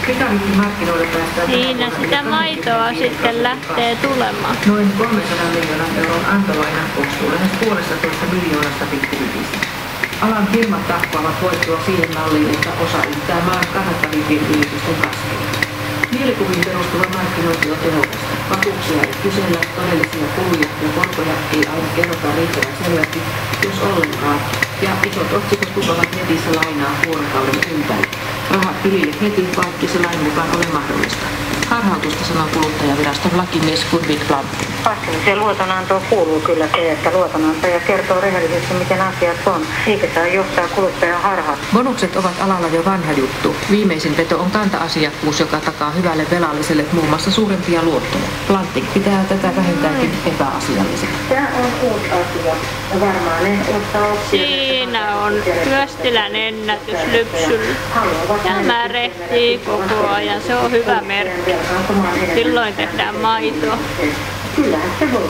Pikavippimarkkinoille päästään Siinä sitä maitoa sitten lähtee tulemaan. noin 300 miljoonan euron antolaina koostuu lähes 1,5 miljoonasta pikkuvipistä. Alan firmat tahkoavat voittoa siihen malliin, että osa yhtää maan kannattavimpien yritysten kasvua. Mielikuviin perustuva markkinointi on tehokasta. Vakuuksia ei kysellä, todellisia kuluja ja korkoja ei aina kerrota riittävän selvästi, jos ollenkaan. Ja isot otsikot lupavat netissä lainaa vuorokauden ympäri. Rahat tilille heti, vaikka se lain mukaan ole mahdollista. Harhautusta sanoo kuluttajaviraston lakimies Ludwig Blam. Vastuulliseen luotonantoon kuuluu kyllä se, että luotonantaja kertoo rehellisesti, miten asiat on, eikä saa johtaa kuluttajan harhaan. Bonukset ovat alalla jo vanha juttu. Viimeisin veto on kanta-asiakkuus, joka takaa hyvälle velalliselle muun muassa suurempia luottoja. Planting pitää tätä vähintäänkin epäasiallisena. Tämä on uusi asia ja varmaan ne ottaa oppia. Siinä on Kyöstilän ennätys lypsyllä. Tämä rehtii koko ajan, se on hyvä merkki. Silloin tehdään maitoa. Kyllähän se voi.